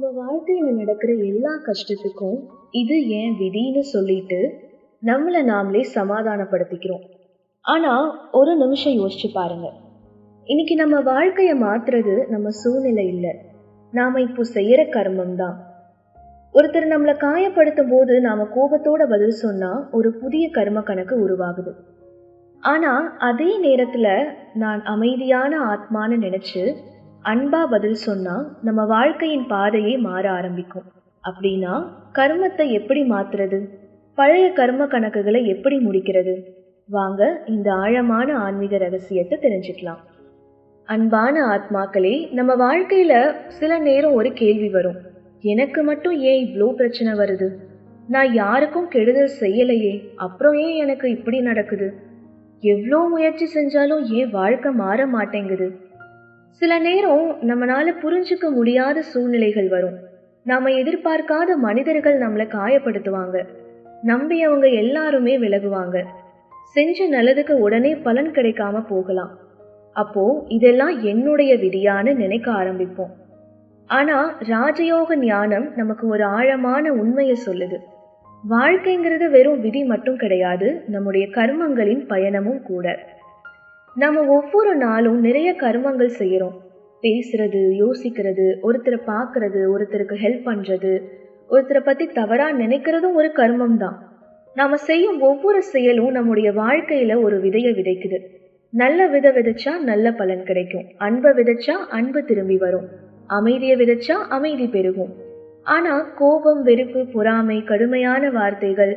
நம்ம வாழ்க்கையில நடக்கிற எல்லா கஷ்டத்துக்கும் இது ஏன் விதின்னு சொல்லிட்டு நம்மள நாமளே சமாதானப்படுத்திக்கிறோம். ஆனா ஒரு நிமிஷம் யோசிச்சு பாருங்க. இன்னைக்கு நம்ம வாழ்க்கைய மாத்துறது நம்ம சூழ்நிலை இல்ல, நாம இப்போ செய்யற கர்மம் தான். ஒருத்தர் நம்மளை காயப்படுத்தும் போது நாம கோபத்தோட பதில் சொன்னா ஒரு புதிய கர்ம கணக்கு உருவாகுது. ஆனா அதே நேரத்துல நான் அமைதியான ஆத்மான்னு நினைச்சு அன்பா பதில் சொன்னா நம்ம வாழ்க்கையின் பாதையே மாற ஆரம்பிக்கும். அப்படின்னா கர்மத்தை எப்படி மாத்துறது, பழைய கர்ம கணக்குகளை எப்படி முடிக்கிறது? வாங்க இந்த ஆழமான ஆன்மீக ரகசியத்தை தெரிஞ்சுக்கலாம். அன்பான ஆத்மாக்களே, நம்ம வாழ்க்கையில சில நேரம் ஒரு கேள்வி வரும். எனக்கு மட்டும் ஏன் இவ்வளோ பிரச்சனை வருது? நான் யாருக்கும் கெடுதல் செய்யலையே, அப்புறம் ஏன் எனக்கு இப்படி நடக்குது? எவ்வளோ முயற்சி செஞ்சாலும் ஏன் வாழ்க்கை மாற மாட்டேங்குது? சில நேரம் நம்மளால புரிஞ்சுக்க முடியாத சூழ்நிலைகள் வரும். நாம எதிர்பார்க்காத மனிதர்கள் நம்மளை காயப்படுத்துவாங்க. நம்பியவங்க எல்லாருமே விலகுவாங்க. செஞ்ச நல்லதுக்கு உடனே பலன் கிடைக்காம போகலாம். அப்போ இதெல்லாம் என்னுடைய விதியான்னு நினைக்க ஆரம்பிப்போம். ஆனா ராஜயோக ஞானம் நமக்கு ஒரு ஆழமான உண்மையை சொல்லுது. வாழ்க்கைங்கிறது வெறும் விதி மட்டும் கிடையாது, நம்முடைய கர்மங்களின் பயணமும் கூட. நம்ம ஒவ்வொரு நாளும் நிறைய கர்மங்கள் செய்யறோம். பேசுறது, யோசிக்கிறது, ஒருத்தரை பார்க்கறது, ஒருத்தருக்கு ஹெல்ப் பண்றது, ஒருத்தரை பத்தி தவறா நினைக்கிறதும் ஒரு கர்மம் தான். நாம செய்யும் ஒவ்வொரு செயலும் நம்முடைய வாழ்க்கையில ஒரு விதையை விதைக்குது. நல்ல விதை விதைச்சா நல்ல பலன் கிடைக்கும். அன்பை விதைச்சா அன்பு திரும்பி வரும். அமைதியை விதைச்சா அமைதி பெருகும். ஆனா கோபம், வெறுப்பு, பொறாமை, கடுமையான வார்த்தைகள்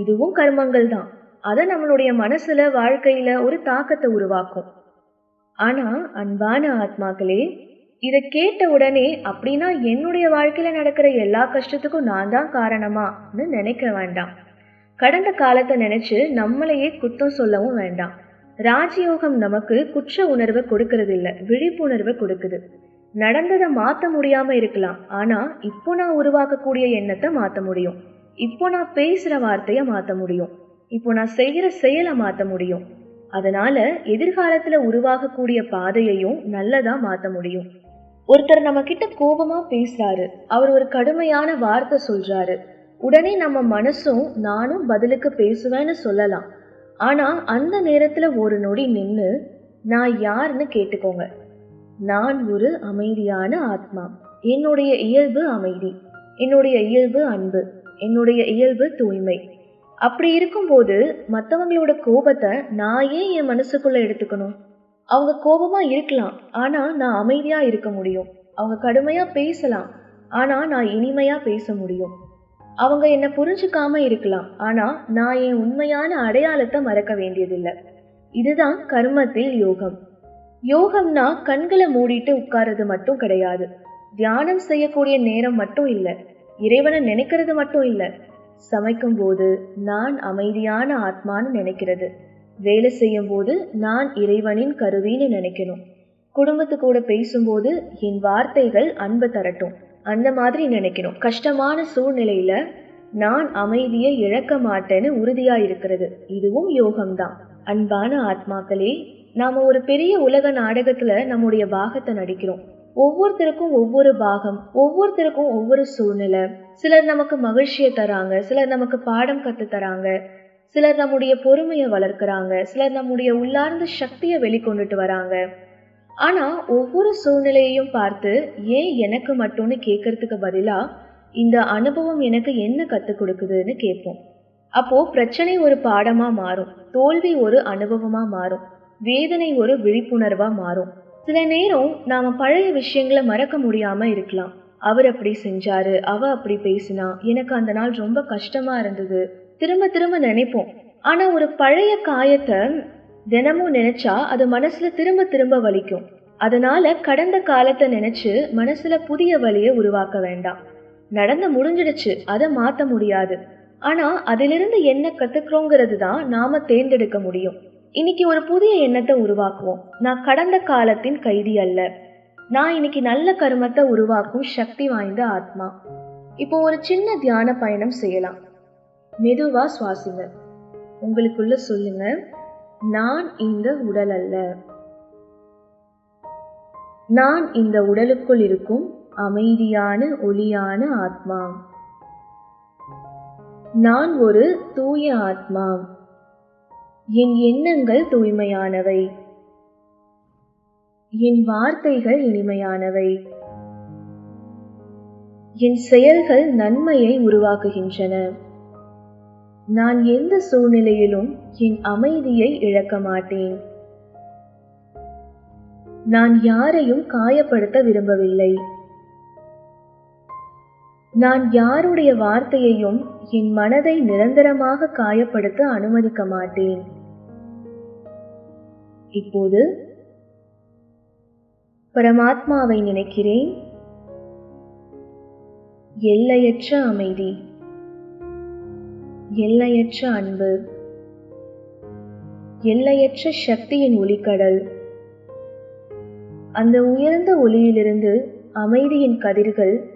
இதுவும் கர்மங்கள் தான். அதை நம்மளுடைய மனசுல, வாழ்க்கையில ஒரு தாக்கத்தை உருவாக்கும். ஆனா அன்பான ஆத்மாக்களே, இதை கேட்ட உடனே அப்படின்னா என்னுடைய வாழ்க்கையில நடக்கிற எல்லா கஷ்டத்துக்கும் நான் தான் காரணமான்னு நினைக்க வேண்டாம். கடந்த காலத்தை நினைச்சு நம்மளையே குத்தம் சொல்லவும் வேண்டாம். ராஜயோகம் நமக்கு குற்ற உணர்வை கொடுக்கறது இல்ல, விழிப்புணர்வை கொடுக்குது. நடந்ததை மாத்த முடியாம இருக்கலாம், ஆனா இப்போ நான் உருவாக்கக்கூடிய எண்ணத்தை மாத்த முடியும். இப்போ நான் பேசுற வார்த்தைய மாத்த முடியும். இப்போ நான் செய்கிற செயலை மாத்த முடியும். அதனால எதிர்காலத்துல உருவாகக்கூடிய பாதையையும் நல்லதா மாத்த முடியும். ஒருத்தர் நம்ம கிட்ட கோபமா பேசுறாரு, அவர் ஒரு கடுமையான வார்த்தை சொல்றாரு. உடனே நம்ம மனசும் நானும் பதிலுக்கு பேசுவேன்னு சொல்லலாம். ஆனா அந்த நேரத்துல ஒரு நொடி நின்னு நான் யாருன்னு கேட்டுக்கோங்க. நான் ஒரு அமைதியான ஆத்மா. என்னுடைய இயல்பு அமைதி, என்னுடைய இயல்பு அன்பு, என்னுடைய இயல்பு தூய்மை. அப்படி இருக்கும்போது மற்றவங்களோட கோபத்தை நான் ஏன் என் மனசுக்குள்ள எடுத்துக்கணும்? அவங்க கோபமா இருக்கலாம், ஆனா நான் அமைதியா இருக்க முடியும். அவங்க கடுமையா பேசலாம், ஆனா நான் இனிமையா பேச முடியும். அவங்க என்னை புரிஞ்சுக்காம இருக்கலாம், ஆனா நான் என் உண்மையான அடையாளத்தை மறக்க வேண்டியதில்லை. இதுதான் கர்மத்தில் யோகம். யோகம்னா கண்களை மூடிட்டு உட்கார்றது மட்டும் கிடையாது. தியானம் செய்யக்கூடிய நேரம் மட்டும் இல்லை, இறைவனை நினைக்கிறது மட்டும் இல்லை. சமைக்கும் போது நான் அமைதியான ஆத்மான்னு நினைக்கிறது. வேலை செய்யும் போது நான் இறைவனின் கருவின்னு நினைக்கணும். குடும்பத்து கூட பேசும்போது என் வார்த்தைகள் அன்பு தரட்டும், அந்த மாதிரி நினைக்கணும். கஷ்டமான சூழ்நிலையில நான் அமைதியை இழக்க மாட்டேன்னு உறுதியா இருக்கிறது, இதுவும் யோகம்தான். அன்பான ஆத்மாக்களே, நாம ஒரு பெரிய உலக நாடகத்துல நம்முடைய பாகத்தை நடிக்கிறோம். ஒவ்வொருத்தருக்கும் ஒவ்வொரு பாகம், ஒவ்வொருத்தருக்கும் ஒவ்வொரு சூழ்நிலை. சிலர் நமக்கு மகிழ்ச்சியை தராங்க, சிலர் நமக்கு பாடம் கத்து தராங்க, சிலர் நம்முடைய பொறுமையை வளர்க்குறாங்க, சிலர் நம்முடைய உள்ளார்ந்த சக்தியை வெளிக்கொண்டுட்டு வராங்க. ஆனா ஒவ்வொரு சூழ்நிலையையும் பார்த்து ஏன் எனக்கு மட்டும்னு கேட்கறதுக்கு பதிலா இந்த அனுபவம் எனக்கு என்ன கத்து கொடுக்குதுன்னு கேட்போம். அப்போ பிரச்சனை ஒரு பாடமா மாறும், தோல்வி ஒரு அனுபவமா மாறும், வேதனை ஒரு விழிப்புணர்வா மாறும். சில நேரம் நாம பழைய விஷயங்களை மறக்க முடியாம இருக்கலாம். அவர் அப்படி செஞ்சாரு, அவ அப்படி பேசினா, எனக்கு அந்த நாள் ரொம்ப கஷ்டமா இருந்தது, திரும்ப திரும்ப நினைப்போம். ஆனா ஒரு பழைய காயத்தை தினமும் நினைச்சா அது மனசுல திரும்ப திரும்ப வலிக்கும். அதனால கடந்த காலத்தை நினைச்சு மனசுல புதிய வலியை உருவாக்க வேண்டாம். நடந்து முடிஞ்சிடுச்சு, அதை மாத்த முடியாது. ஆனா அதிலிருந்து என்ன கத்துக்கிறோங்கிறது தான் நாம தேர்ந்தெடுக்க முடியும். இன்னைக்கு ஒரு புதிய எண்ணத்தை உருவாக்குவோம். நான் கடந்த காலத்தின் கைதி அல்ல, நான் இன்னைக்கு நல்ல கர்மத்தை உருவாக்கும் சக்தி வாய்ந்த ஆத்மா. இப்போ ஒரு சின்ன தியான பயணம் செய்யலாம். மெதுவா சுவாசிங்க. உங்களுக்குள்ள சொல்லுங்க, நான் இந்த உடல் அல்ல, நான் இந்த உடலுக்குள் இருக்கும் அமைதியான ஒளியான ஆத்மா. நான் ஒரு தூய ஆத்மா. என் எண்ணங்கள் தூய்மையானவை. என் வார்த்தைகள் இனிமையானவை. என் செயல்கள் நன்மையை உருவாக்குகின்றன. நான் எந்த சூழ்நிலையிலும் என் அமைதியை இழக்க மாட்டேன். நான் யாரையும் காயப்படுத்த விரும்பவில்லை. நான் யாருடைய வார்த்தையையும் என் மனதை நிரந்தரமாக காயப்படுத்த அனுமதிக்க மாட்டேன். இப்போது பரமாத்மாவை நினைக்கிறேன். எல்லையற்ற அமைதி, எல்லையற்ற அன்பு, எல்லையற்ற சக்தியின் ஒளிக்கடல். அந்த உயர்ந்த ஒளியிலிருந்து அமைதியின் கதிர்கள்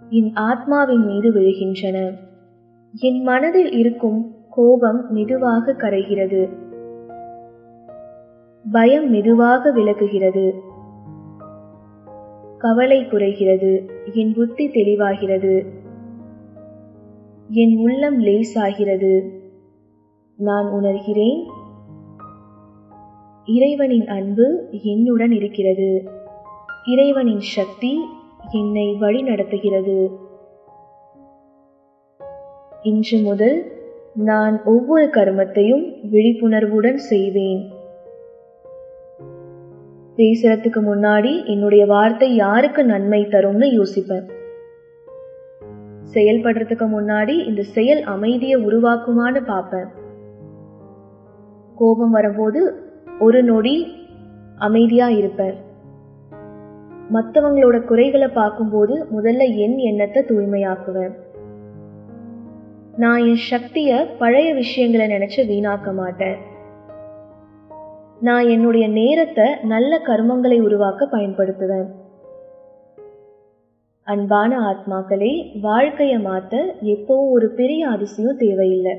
என் ஆத்மாவின் மீது விழுகின்றன. என் மனதில் இருக்கும் கோபம் மெதுவாக கரைகிறது. பயம் மெதுவாக விலகுகிறது. கவலை குறைகிறது. என் புத்தி தெளிவாகிறது. என் உள்ளம் லேசாகிறது. நான் உணர்கிறேன், இறைவனின் அன்பு என்னுடன் இருக்கிறது. இறைவனின் சக்தி என்னை வழி நடத்துகிறது. இன்று முதல் நான் ஒவ்வொரு கர்மத்தையும் விழிப்புணர்வுடன் செய்வேன். பேசுறதுக்கு முன்னாடி என்னுடைய வார்த்தை யாருக்கு நன்மை தரும்னு யோசிப்பேன். செயல்படுறதுக்கு முன்னாடி இந்த செயல் அமைதியை உருவாக்குமான்னு பார்ப்பேன். கோபம் வரும்போது ஒரு நொடி அமைதியா இருப்பேன். மற்றவங்களோட குறைகளை பார்க்கும்போது முதல்ல என் எண்ணத்தை தூய்மையாக்குவேன். நான் என் சக்தியை பழைய விஷயங்களை நினைச்சு வீணாக்க மாட்டேன். நான் என்னுடைய நேரத்தை நல்ல கர்மங்களை உருவாக்க பயன்படுத்துவேன். அன்பான ஆத்மாக்களே, வாழ்க்கையை மாற்ற எப்பவும் ஒரு பெரிய அதிசயம் தேவையில்லை.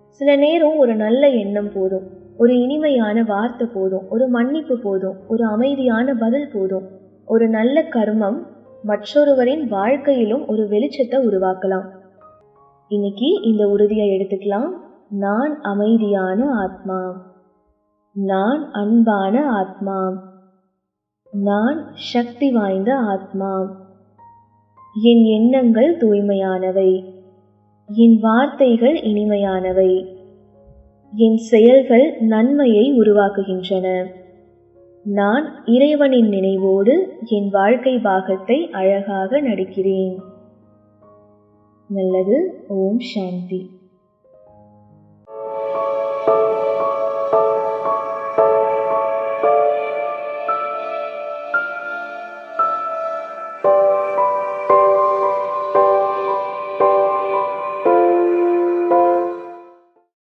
சில நேரம் ஒரு நல்ல எண்ணம் போதும், ஒரு இனிமையான வார்த்தை போதும், ஒரு மன்னிப்பு போதும், ஒரு அமைதியான பதில் போதும். ஒரு நல்ல கர்மம் மற்றொருவரின் வாழ்க்கையிலும் ஒரு வெளிச்சத்தை உருவாக்கலாம். இன்னைக்கு இந்த உறுதியை எடுத்துக்கலாம். நான் அமைதியான ஆத்மா. நான் அன்பான ஆத்மா. நான் சக்தி வாய்ந்த ஆத்மா. என் எண்ணங்கள் தூய்மையானவை. என் வார்த்தைகள் இனிமையானவை. என் செயல்கள் நன்மையை உருவாக்குகின்றன. நான் இறைவனின் நினைவோடு என் வாழ்க்கை பாகத்தை அழகாக நடிக்கிறேன். நல்லது. ஓம் சாந்தி.